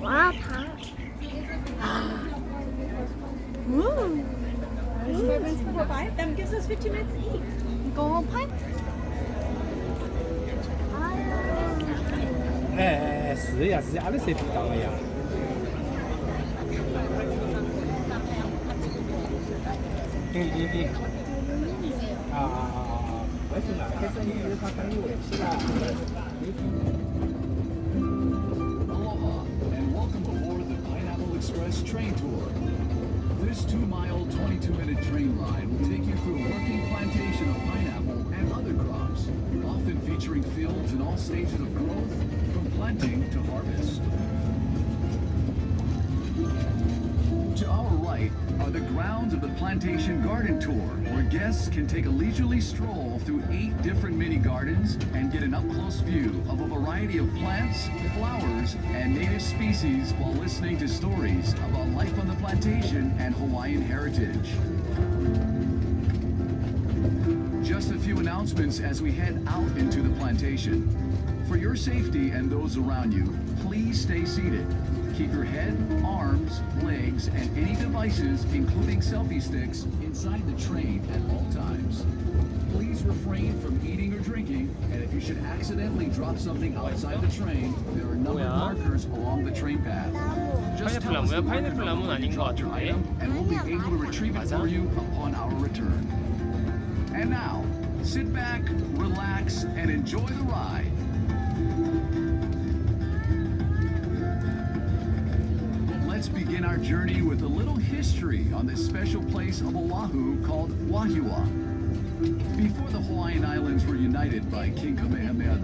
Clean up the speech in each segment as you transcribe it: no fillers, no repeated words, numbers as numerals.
와, 다. That gives us 15 minutes to eat. 이거 파인?哎，是呀，是呀，那谁不当了呀？为什么？开始你有他很有问题啦。Aloha, and welcome aboard the Pineapple Express train tour. This 2-mile, 22-minute train ride will take you through a working plantation of pineapple and other crops, often featuring fields in all stages of growth, from planting to harvest. To our right are the grounds of the Plantation Garden Tour, where guests can take a leisurely stroll through 8 different mini gardens and get an up-close view of a variety of plants, flowers, and native species while listening to stories about life on the plantation and Hawaiian heritage. Just a few announcements as we head out into the plantation. For your safety and those around you, please stay seated. Keep your head, arms, legs, and any devices, including selfie sticks, inside the train at all times. Please refrain from eating or drinking, and if you should accidentally drop something outside the train, there are numbered markers along the train path. Just tell us the marker number when you drop your item, and we'll be able to retrieve it for you upon our return. And now, sit back, relax, and enjoy the ride. Let's begin our journey with a little history on this special place of Oahu called Wahiawa. Before the Hawaiian Islands were united by King Kamehameha I,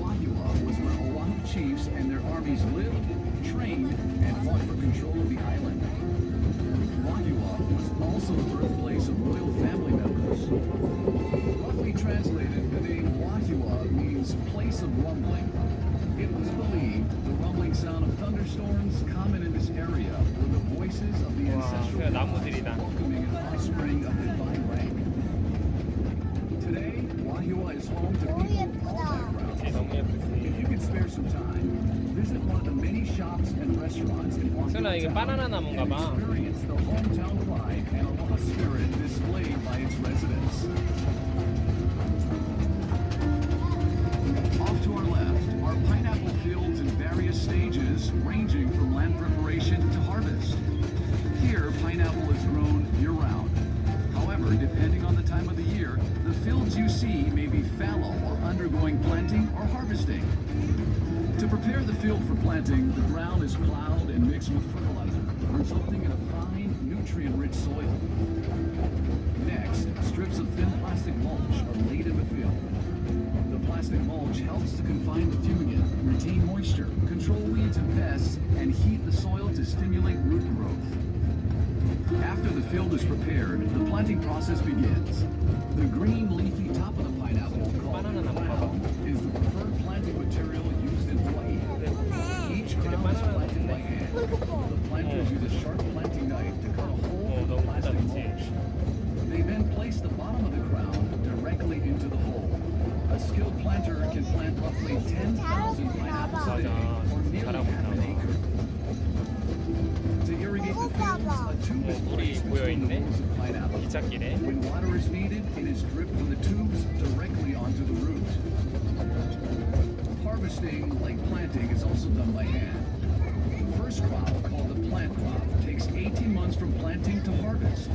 Wahiawa was where Oahu chiefs and their armies lived, trained, and fought for control of the island. Wahiawa was also the birthplace of royal family members. Roughly translated, the name Wahiawa means place of rumbling. It was believed the rumbling sound of thunderstorms common in this area were the voices of the ancestral gods welcoming an offspring of divine rank. Today, Wahiawa is home to people of all backgrounds. If you could spare some time, visit one of the many shops and restaurants in 수연아 이게 Wahiawa 바나나 town 나무인가 and 봐. experience the hometown pride and aloha spirit displayed by its residents. Off to our left are pineapple fields in various stages, ranging from land preparation to harvest. Here, pineapple is grown year-round. However, depending on the time of the year, the fields you see may be fallow or undergoing planting or harvesting. To prepare the field for planting, the ground is plowed and mixed with fertilizer, resulting in a fine, nutrient-rich soil. Next, strips of thin plastic mulch are laid in the field. The plastic mulch helps to confine the fumigant, retain moisture, control weeds and pests, and heat the soil to stimulate root growth. After the field is prepared, the planting process begins. The green leafy top of the pineapple, called crown, is the preferred planting material used in Hawaii. Each crown is planted by hand. The planters use a sharp planting knife to cut a hole in the plastic mulch. They then place the bottom of the crown directly into the hole. A skilled planter can plant roughly 10,000 pineapples a day, or nearly half an acre. To irrigate the fields, a tube is placed between the rows of pineapple. 기찻길에. When water is needed, it is dripped from the tubes directly onto the root. Harvesting, like planting, is also done by hand. The first crop, called the plant crop, takes 18 months from planting to harvest.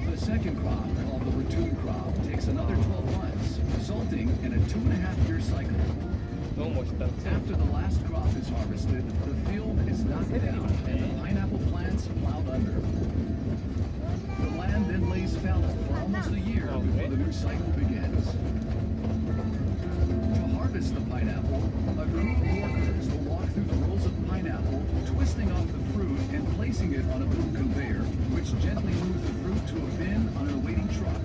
The second crop, called the return crop, takes another 12 months, resulting in a 2.5-year cycle. 너무 멋있다. After the last crop is harvested, the field is knocked down and the pineapple plants plowed under. The land then lays fallow for almost a year before the new cycle begins. To harvest the pineapple, a crew of workers will walk through the rows of pineapple, twisting off the fruit and placing it on a boom conveyor, which gently moves the fruit to a bin on an awaiting truck.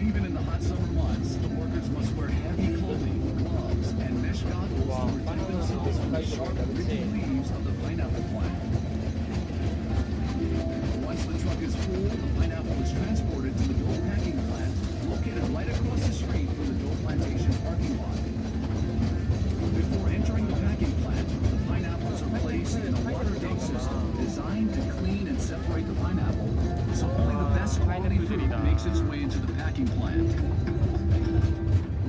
Even in the hot summer months, the workers must wear heavy clothing, gloves, and mesh goggles to protect themselves from the sharp, rigid leaves of the pineapple plant. Once the truck is full, the pineapple is transported to the Dole packing plant, located right across the street from the Dole Plantation parking lot. Before entering the packing plant, the pineapple makes its way into the packing plant.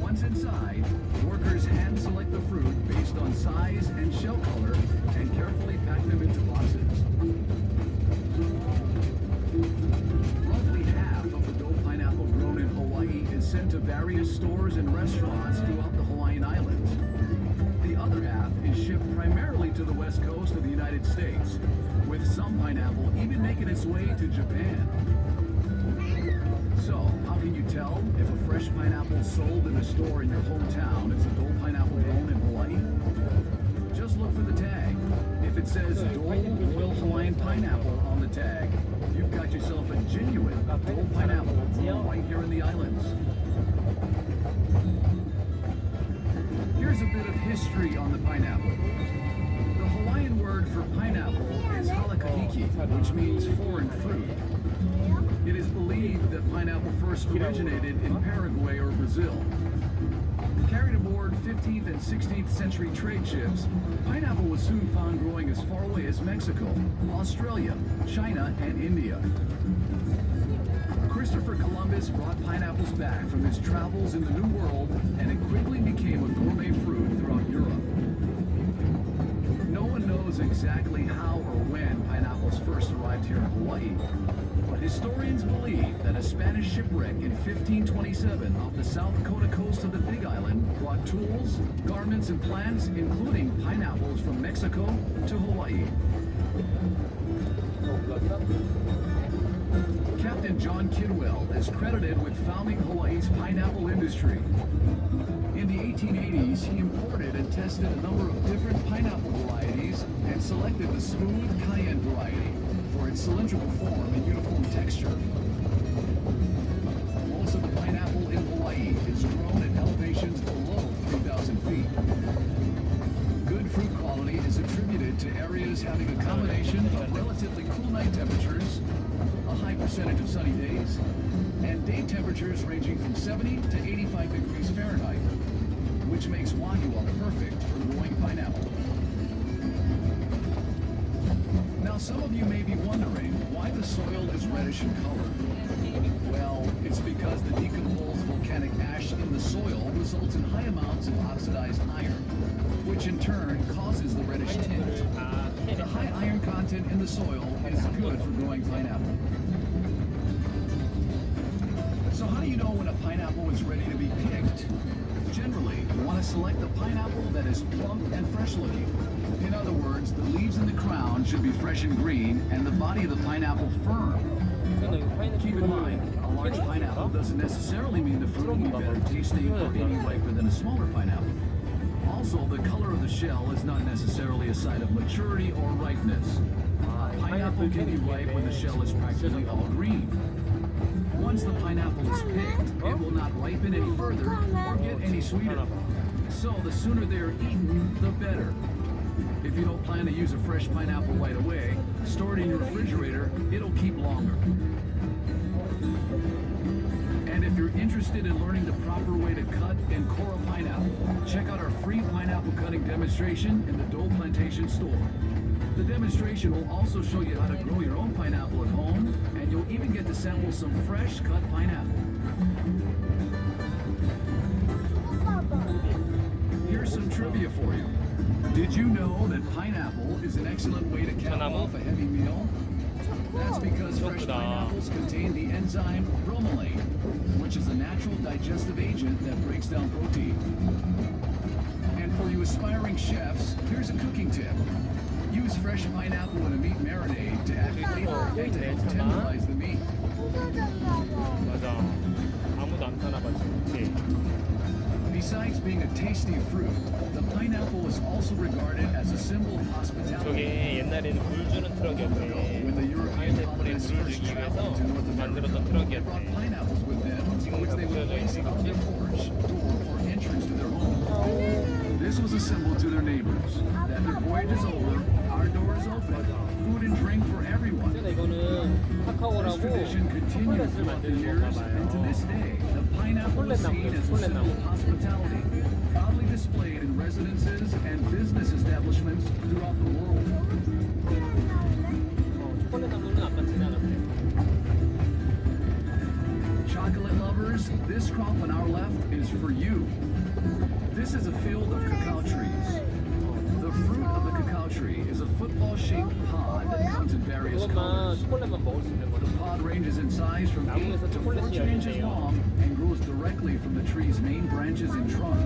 Once inside, workers hand select the fruit based on size and shell color and carefully pack them into boxes. Roughly half of the Dole pineapple grown in Hawaii is sent to various stores and restaurants throughout the Hawaiian Islands. The other half is shipped primarily to the west coast of the United States, with some pineapple even making its way to Japan. So, how can you tell if a fresh pineapple sold in a store in your hometown is a Dole pineapple grown in Hawaii? Just look for the tag. If it says Dole Royal Hawaiian Pineapple on the tag, you've got yourself a genuine Dole pineapple right here in the islands. Here's a bit of history on the pineapple. The Hawaiian word for pineapple is halakahiki, which means foreign fruit. It is believed that pineapple first originated in Paraguay or Brazil. Carried aboard 15th and 16th century trade ships, pineapple was soon found growing as far away as Mexico, Australia, China, and India. Christopher Columbus brought pineapples back from his travels in the New World, and it quickly became a gourmet fruit throughout Europe. No one knows exactly how or when pineapples first arrived here in Hawaii, but historians believe that a Spanish shipwreck in 1527 off the South Dakota coast of the Big Island brought tools, garments, and plants, including pineapples from Mexico to Hawaii. Captain John Kidwell is credited with founding Hawaii's pineapple industry. In the 1880s, he imported and tested a number of different pineapple varieties and selected the smooth cayenne variety for its cylindrical form and uniform texture. Most of the pineapple in Hawaii is grown at elevations below 3,000 feet. Good fruit quality is attributed to areas having a combination of relatively cool night temperatures, a high percentage of sunny days, and day temperatures ranging from 70 to 85 degrees Fahrenheit, which makes Wagyu perfect for growing pineapple. Now, some of you may be wondering why the soil is reddish in color. Well, it's because the decomposed volcanic ash in the soil results in high amounts of oxidized iron, which in turn causes the reddish tint. The high iron content in the soil is good for growing pineapple. So how do you know when a pineapple is ready to be picked? Generally, you want to select the pineapple that is plump and fresh looking. In other words, the leaves in the crown should be fresh and green, and the body of the pineapple firm. Keep in mind, a large pineapple doesn't necessarily mean the fruit will be better tasting or any riper than a smaller pineapple. Also, the color of the shell is not necessarily a sign of maturity or ripeness. Pineapple can be ripe when the shell is practically all green. Once the pineapple is picked, it will not ripen any further or get any sweeter. So the sooner they are eaten, the better. If you don't plan to use a fresh pineapple right away, store it in your refrigerator, it'll keep longer. And if you're interested in learning the proper way to cut and core a pineapple, check out our free pineapple cutting demonstration in the Dole Plantation store. The demonstration will also show you how to grow your own pineapple at home, and you'll even get to sample some fresh cut pineapple. Here's some trivia for you. Did you know that pineapple is an excellent way to cap off a heavy meal? That's because fresh pineapples contain the enzyme bromelain, which is a natural digestive agent that breaks down protein. And for you aspiring chefs, here's a cooking tip. Use fresh pineapple in a meat marinade to add flavor and to help tenderize the meat. 맞아. 아무도 안 타나 봐 지금. Besides being a tasty fruit, the pineapple is also regarded as a symbol of hospitality. 저게 옛날에는 물 주는 트럭이었대. When the European 파인애플에 colonists 물을 first 주기 traveled 위해서 to North 만들었던 America, they brought 트럭이었대. pineapples with them, which they would place on their porch, door, or entrance to their home. This was a symbol to their neighbors that their voyage is over, our door is open, food and drink for everyone. 근데 이거는 This 카카오라고 tradition continued 초콜릿을 throughout the 만드는 years, 건가 and to 봐요. this day, the pineapple is seen as a symbol of hospitality, proudly displayed in residences and business establishments throughout the world. 초콜릿 나무는 아까 지나갔대. listeners, this crop on our left is for you. This is a field of cacao trees. The fruit of the cacao tree is a football-shaped pod that comes in various 이것만 colors. 초콜릿만 먹을 수 있는 거죠. The pod ranges in size from 8 to 14 inches long and grows directly from the tree's main branches and trunk.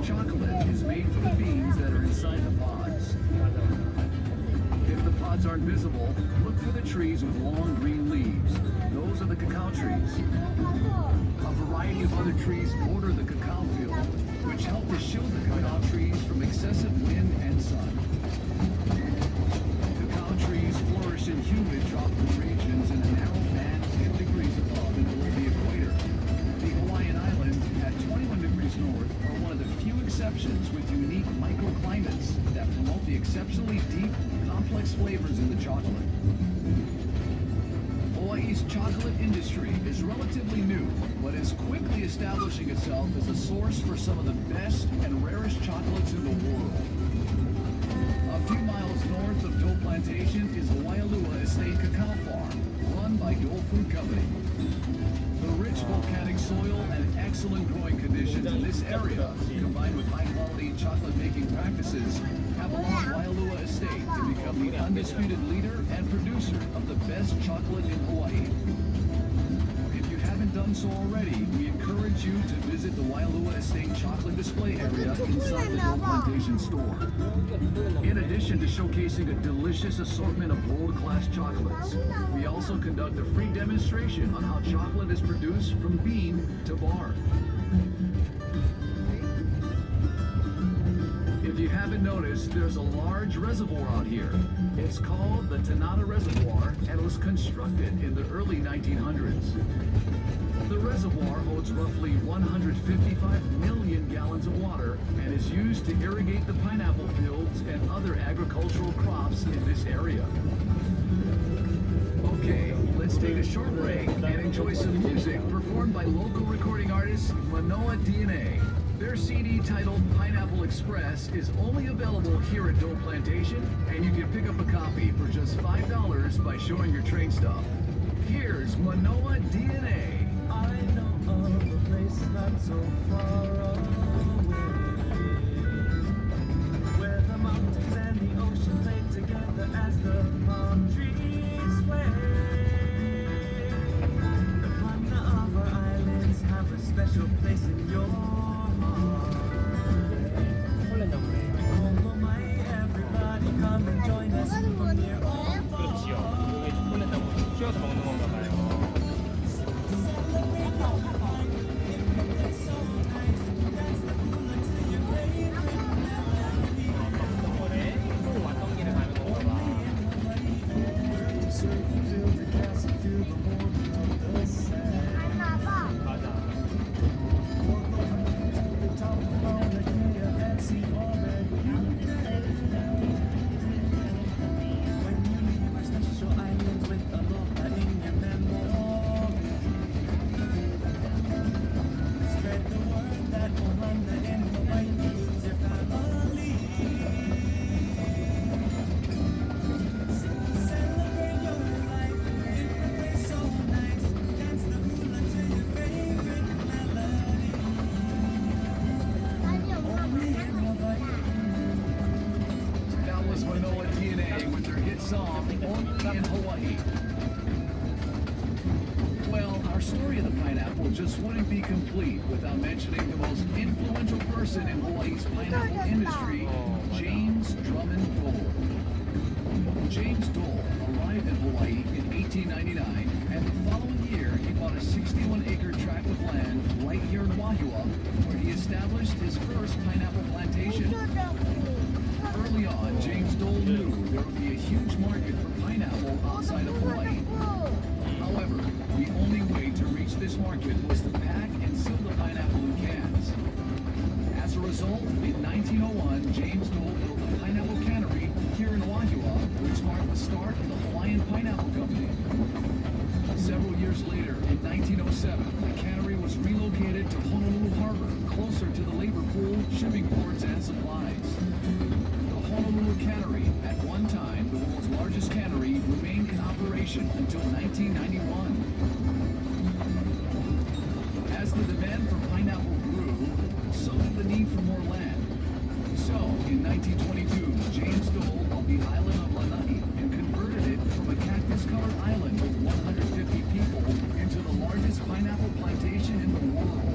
Chocolate is made from the beans that are inside the pods. If the pods aren't visible, look for the trees with long green leaves. Those are the cacao trees. A variety of other trees border the cacao field, which help to shield the cacao trees from excessive wind and sun. Cacao trees flourish in humid tropical regions in a narrow band 10 degrees above and below the equator. The Hawaiian Islands, at 21 degrees north, are one of the few exceptions with unique microclimates that promote the exceptionally deep, complex flavors in the chocolate. Hawaii's chocolate industry is relatively new, but is quickly establishing itself as a source for some of the best and rarest chocolates in the world. A few miles north of Dole Plantation is the Waialua Estate Cacao Farm, run by Dole Food Company. The rich volcanic soil and excellent growing conditions in this area, combined with high-quality chocolate-making practices, have allowed Waialua Estate to become the undisputed leader and producer of the best chocolate in Hawaii. If you haven't done so already, we encourage you to visit the Waialua Estate chocolate display area inside the Dole Plantation store. In addition to showcasing a delicious assortment of world-class chocolates, we also conduct a free demonstration on how chocolate is produced from bean to bar. If you haven't noticed, there's a large reservoir out here. It's called the Tanata Reservoir and was constructed in the early 1900s. The reservoir holds roughly 155 million gallons of water and is used to irrigate the pineapple fields and other agricultural crops in this area. Okay, let's take a short break and enjoy some music performed by local recording artist Manoa DNA. Their CD titled Pineapple Express is only available here at Dole Plantation, and you can pick up a copy for just $5 by showing your train stop. Here's Manoa DNA. I know of a place not so far away, where the mountains and the ocean play together as the palm trees sway. The partner of our islands have a special place in your heart. Oh my, everybody come and join us from near all far. 그렇지요. 이게 초콜릿 나무 키워서 먹는 건가 봐요. Just wouldn't be complete without mentioning the most influential person in Hawaii's pineapple industry, James Drummond Dole. James Dole arrived in Hawaii in 1899, and the following year he bought a 61-acre tract of land right here in Wahua, where he established his first pineapple plantation. Early on, James Dole knew there would be a huge market for pineapple outside of Hawaii. However, the only way to reach this market was to pack and seal the pineapple in cans. As a result, in 1901, James Dole built a pineapple cannery here in Wahua, which marked the start of the Hawaiian Pineapple Company. Several years later, in 1907, the cannery was relocated to Honolulu Harbor, closer to the labor pool, shipping ports, and supplies. The Honolulu Cannery, at one time the world's largest cannery, remained in operation until 1991. In 1922, James Dole bought the island of Lanai and converted it from a cactus-covered island with 150 people into the largest pineapple plantation in the world.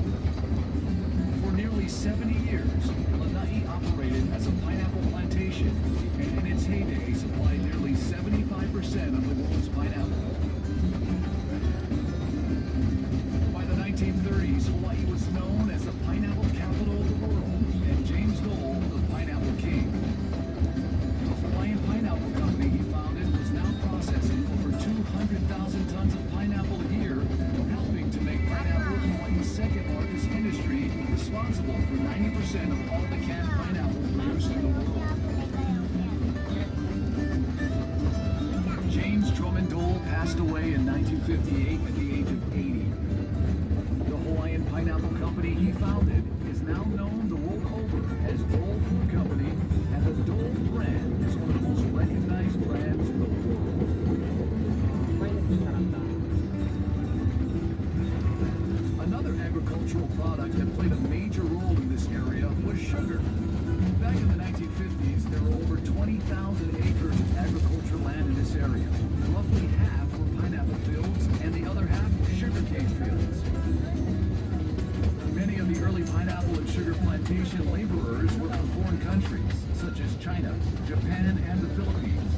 For nearly 70 years, Lanai operated as a pineapple plantation, and in its heyday supplied nearly 75% of the world's pineapple. By the 1930s, Hawaii was known as the pineapple capital of the world, and James Dole, the pineapple king. The Hawaiian Pineapple Company he founded was now processing over 200,000 tons of pineapple a year, helping to make pineapple Hawaii's second largest industry, responsible for 90% of all the canned pineapple produced in the world. James Drummond Dole passed away in 1958 at the age of 80. The Hawaiian Pineapple Company he founded is now known the world over as Dole Food Company, and the Dole brand is one of the most recognized brands in the world. Another agricultural product that played a major role in this area was sugar. Back in the 1950s, there were over 20,000 acres of agricultural land in this area. Roughly half were pineapple fields, and the other half were sugarcane fields. Many of the early pineapple and sugar plantation laborers were from foreign countries, such as China, Japan, and the Philippines.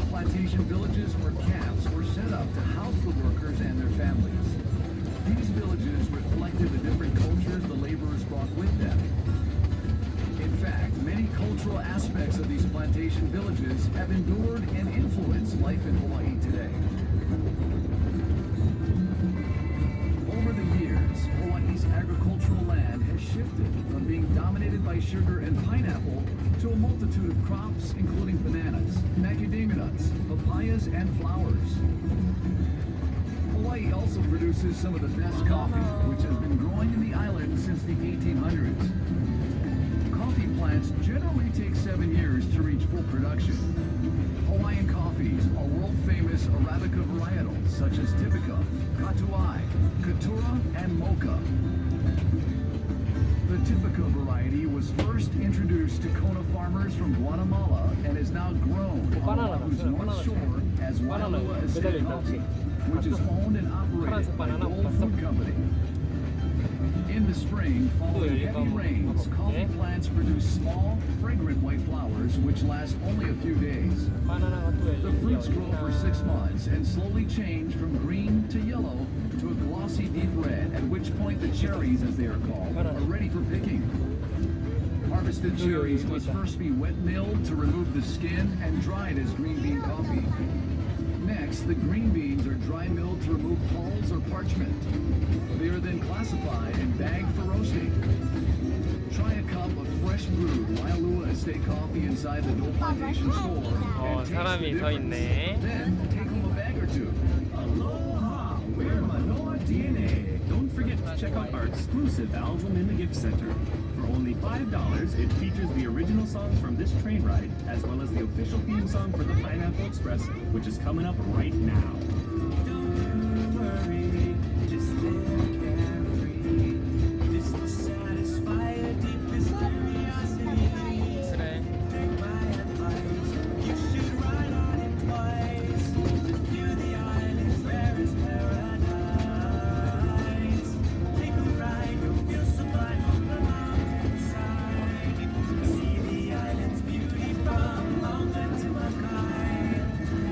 Plantation villages or camps were set up to house the workers and their families. These villages reflected the different cultures the laborers brought with them. In fact, many cultural aspects of these plantation villages have endured and influenced life in Hawaii today. Over the years, Hawaii's agricultural land has shifted from being dominated by sugar and pineapple to a multitude of crops, including bananas, macadamia nuts, papayas, and flowers. Hawaii also produces some of the best coffee, which has been growing in the island since the 1800s. Coffee plants generally take 7 years to reach full production. Hawaiian coffees are world-famous Arabica varietals such as Typica, Katuai, Katura, and Mocha. The Typica variety was first introduced to Kona farmers from Guatemala and is now grown on Oahu's North Shore as Wailua Estate Coffee, which is owned and operated by Dole Food Company. In the spring, following heavy rains, coffee plants produce small, fragrant white flowers which last only a few days. The fruits grow for 6 months and slowly change from green to yellow to a glossy deep red, at which point the cherries, as they are called, are ready for picking. Harvested cherries must first be wet milled to remove the skin and dried as green bean coffee. Next, the green beans are dry milled to remove hulls or parchment. They are then classified and bagged for roasting. Try a cup of fresh brewed Wailua Estate coffee inside the Dole Plantation store and taste the 사람이 서 difference. 있네. Then take home a bag or two. Aloha, we're Manoa DNA. Don't forget to check out our exclusive album in the gift center. For only $5, it features the original songs from this train ride, as well as the official theme song for the Pineapple Express, which is coming up right now. Don't worry, just live carefree. This will satisfy your deepest curiosity. 그래. Take my advice, you should ride on it twice. To view the island's rarest paradise. Take a ride, you'll feel sublime on the mountainside. See the island's beauty from Longa to Makai.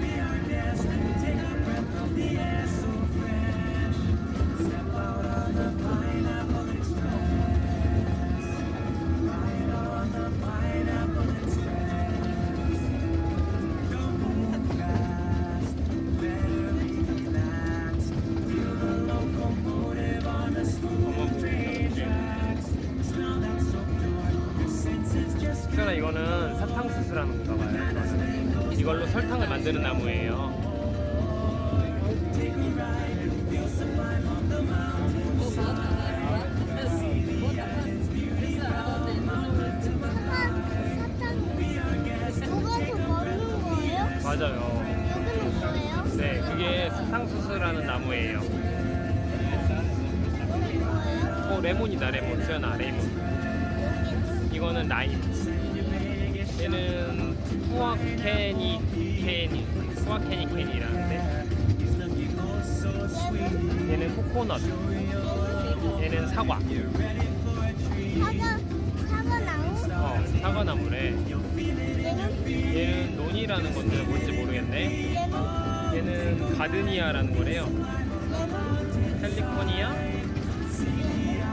Be our guest and take a breath of the air so fresh. Step out on the Pineapple Express. Ride on the Pineapple Express. Don't move fast, better relax. Feel the locomotive on the smooth train tracks. Smell that so pure, your senses just 수연아, 이거는 사탕수수라는 건가 봐요. 이걸로 설탕을 만드는 나무예요. take a ride and feel sublime on the 뭐가 더 많은 거예요? 맞아요. 여기는 뭐예요? 네, 그게 사탕수수라는 나무예요. 여기 뭐예요? 레몬이다, 레몬. 수연아, 레몬. 이거는 라임. 얘는 후아케니캔이라는데 얘는 코코넛. 얘는 사과. 사과나무? 사과나무래. 얘는? 얘는 논이라는 건데 뭔지 모르겠네. 얘는 가드니아라는 거래요. 캘리포니아?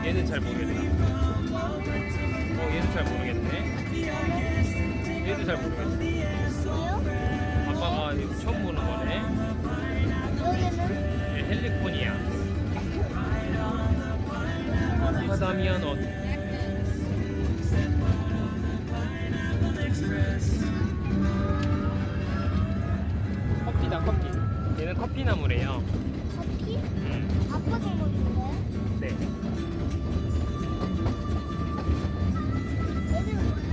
얘는 잘 모르겠다. 얘도 잘 모르겠네. 얘도 잘 모르겠네. 뭐요? 아빠가 이거 처음 보는 거네. 여기는? 얘 캘리포니아. 마카다미아 넛. 커피다, 커피. 얘는 커피나무래요. 커피? 아빠가 먹는데? 네. 얘는 뭐야?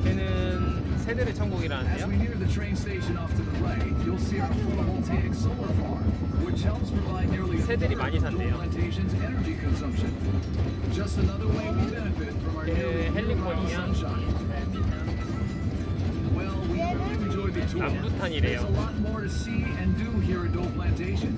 얘는 새들의 As 천국이라는데요. we near the train station off to the right, you'll see our photovoltaic solar farm, which helps provide nearly a 새들이 third 많이 of 산대요. plantation's energy consumption. Just another way we benefit from our nearly year-round 캘리포니아. sunshine. Well, we really enjoyed the tour. rambutan이래요. There's a lot more to see and do here at Dole Plantation.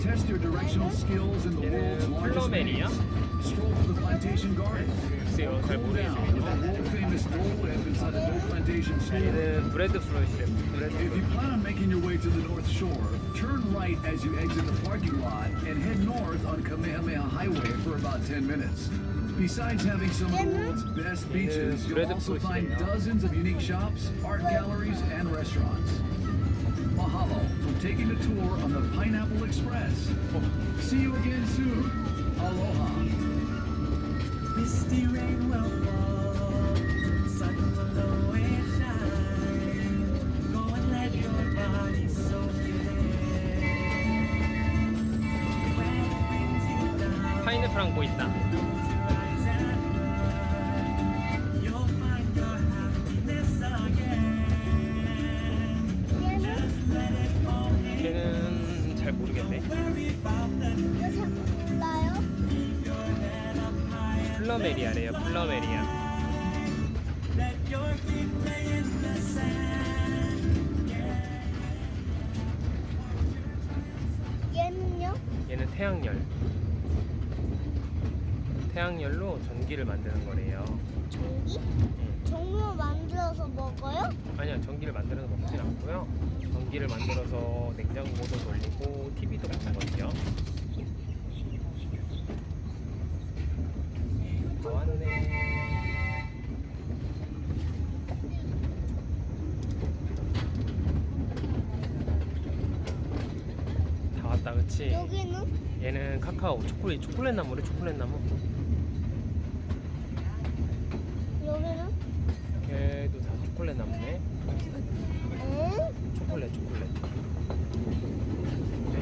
Test your directional skills in the world's 얘는 largest 플러메리아? maze. Stroll through the plantation garden. 글쎄요, 잘 Cool down with the 모르겠어요. world-famous Dole Whip inside the Dole Plantation store. 얘는 브레드 프로시래. If you plan on making your way to the North Shore, turn right as you exit the parking lot and head north on Kamehameha Highway for about 10 minutes. Besides having some of the world's best beaches, you'll also find dozens of unique shops, art galleries, and restaurants. Mahalo for taking a tour on the Pineapple Express. See you again soon. Aloha. Misty rain will fall, sun will always shine. Go and let your body soak in. When it brings you down, 파인애플 안고 있다. close your eyes and run. You'll find your happiness again. Just let it all in. 걔는 잘 모르겠네. Worry about the 이거 잘 몰라요? 플러메리아래요. 플러메리아. let your feet play in the sand. 얘는요? 얘는 태양열. 태양열로 전기를 만드는 거래요. 전기? 종류 만들어서 먹어요? 아니야, 전기를 만들어서 먹진 않고요. 전기를 만들어서 냉장고도 돌리고 TV도 같은 거죠. 다 왔네. 다 왔다, 그치? 여기는? 얘는 카카오, 초콜릿 나무래, 초콜릿 나무. 여기는? 걔도 다 초콜릿 나무네. 응? 초콜릿.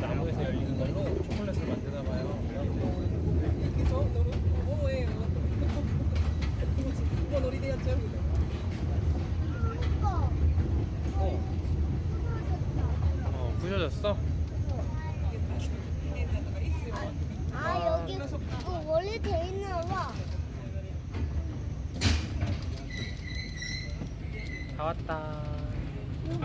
나무에서 열리는 걸로 초콜릿을 만드나 봐요. 부셔졌어? 아, 여기 그 원래 돼 있나 봐. 다 왔다. 여기